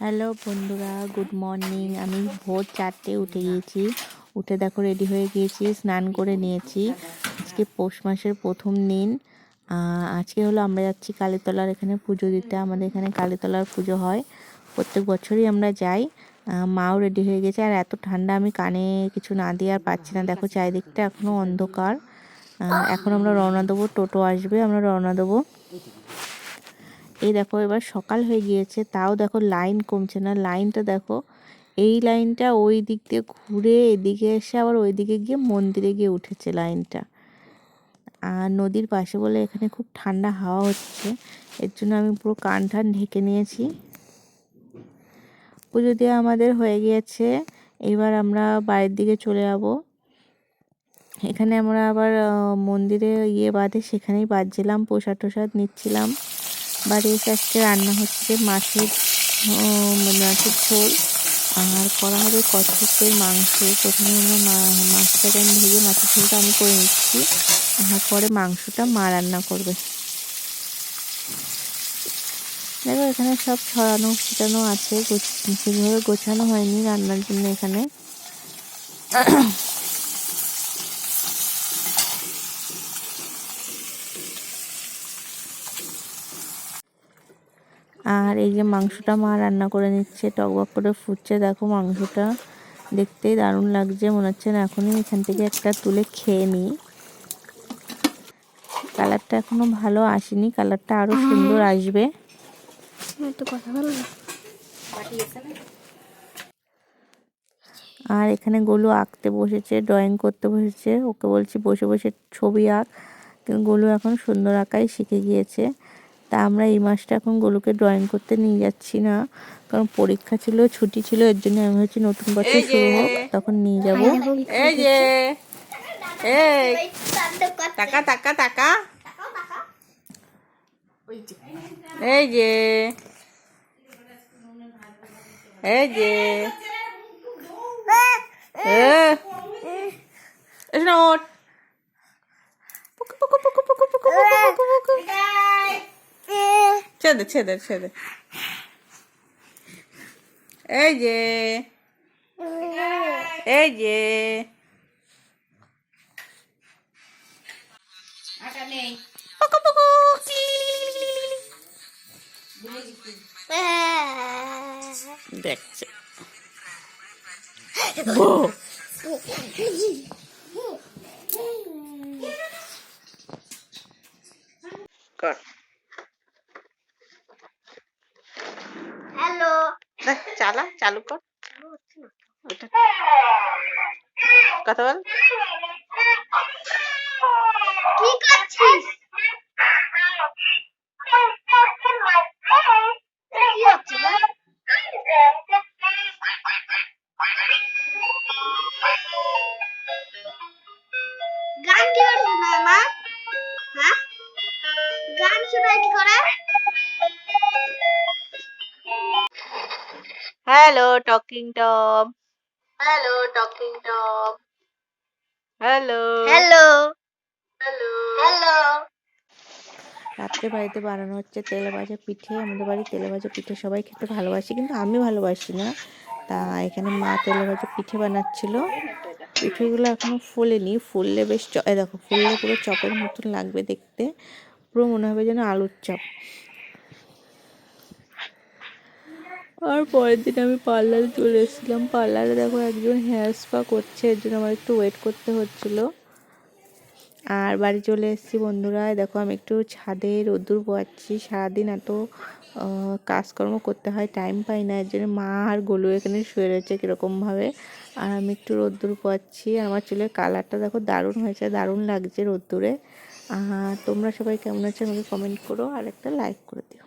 Hello বন্ধুরা, good morning. আমি ভোর 4টে উঠে গিয়েছি। উঠে দেখো রেডি হয়ে গিয়েছি, স্নান করে নিয়েছি। আজকে পৌষ মাসের প্রথম দিন। আজকে হলো আমরা যাচ্ছি কালীতলার এখানে পুজো দিতে। আমাদের এখানে কালীতলার পুজো হয়, প্রত্যেক বছরই আমরা যাই। মাও রেডি হয়ে গেছে। আর এত ঠান্ডা, আমি কানে কিছু না দিয়ে আর পাচ্ছি না। দেখো চারিদিকটা এখনও অন্ধকার। এখন আমরা রওনা দেবো, টোটো আসবে, আমরা রওনা দেবো। এই দেখো এবার সকাল হয়ে গিয়েছে, তাও দেখো লাইন কমছে না। লাইনটা দেখো, এই লাইনটা ওই দিক দিয়ে ঘুরে এদিকে এসে আবার ওই দিকে গিয়ে মন্দিরে গিয়ে উঠেছে লাইনটা। আর নদীর পাশে বলে এখানে খুব ঠান্ডা হাওয়া হচ্ছে, এর জন্য আমি পুরো কান টান ঢেকে নিয়েছি। পুজো দিয়ে আমাদের হয়ে গিয়েছে, এবার আমরা বাড়ির দিকে চলে যাব। এখানে আমরা আবার মন্দিরে বাঁধে, সেখানেই বাঁধছিলাম, প্রসাদ টোসাদ নিচ্ছিলাম। বাড়ি এসে আজকে রান্না হচ্ছে মাছের ঝোল, আর করা হবে কচ্ছপের মাংস। প্রথমে আমরা মাছটাকে আমি ভেজে মাছের ঝোলটা আমি করে নিচ্ছি, আর পরে মাংসটা মা রান্না করবে। দেখো এখানে সব ছড়ানো ছিটানো আছে, সেভাবে গোছানো হয়নি রান্নার জন্য এখানে। আর এই যে মাংসটা মা রান্না করে নিচ্ছে, টকবক করে ফুটছে। দেখো মাংসটা দেখতেই দারুণ লাগছে, মনে হচ্ছে না এখনই এখান থেকে একটা তুলে খেয়ে নিই। কালারটা এখনো ভালো আসেনি, কালারটা আরো সুন্দর আসবে। আর এখানে গোলু আঁকতে বসেছে, ড্রয়িং করতে বসেছে। ওকে বলছি বসে বসে ছবি আঁক, কিন্তু গোলু এখন সুন্দর আঁকাই শিখে গিয়েছে। তা আমরা এই মাসটা এখন গোলুকে ড্রয়িং করতে নিয়ে যাচ্ছি না, কারণ পরীক্ষা ছিল, ছুটি ছিল। এর জন্য আমি হচ্ছে নতুন বছর শুরু হোক তখন নিয়ে যাব। এই যে এই টাকা টাকা টাকা, এই যে এই যে ছেদে ছেদে ছেদে, এই যে এই যে দেখছে। হ্যালো, চালা চালু কর, কথা বল। কি করছিস? কি হচ্ছে না? গান কি করে শোনায় মা? হ্যাঁ, গান শোনায় কি করে? Hello talking Tom, hello talking Tom, hello hello hello hello. রাত্রে বাড়িতে বানানো হচ্ছে তেলে ভাজা পিঠে। আমাদের বাড়ি তেলে ভাজা পিঠে সবাই খেতে ভালোবাসে, কিন্তু আমি ভালোবাসি না। তা এখানে মা তেলে ভাজা পিঠে বানাচ্ছিল। পিঠেগুলো এখনো ফোলেনি, ফুললে বেশ দেখো ফুললে পুরো চপের মতন লাগবে দেখতে, পুরো মনে হবে যেন আলুর চপ। আর পরের দিন আমি পার্লারে চলে এসেছিলাম। পার্লারে দেখো একজন হেয়ার স্পা করছে, এর জন্য আমার একটু ওয়েট করতে হচ্ছিলো। আর বাড়ি চলে এসেছি বন্ধুরা। দেখো আমি একটু ছাদে রোদ্দুর পোয়াচ্ছি, সারাদিন এত কাজকর্ম করতে হয়, টাইম পাই না। এর জন্য মা আর গোলু এখানে শুয়ে রয়েছে কীরকমভাবে, আর আমি একটু রোদ্দুর পোয়াচ্ছি। আমার চুলের কালারটা দেখো দারুণ হয়েছে, দারুণ লাগছে রোদ্দুরে। তোমরা সবাই কেমন আছো আমাকে কমেন্ট করো, আর একটা লাইক করে দিও।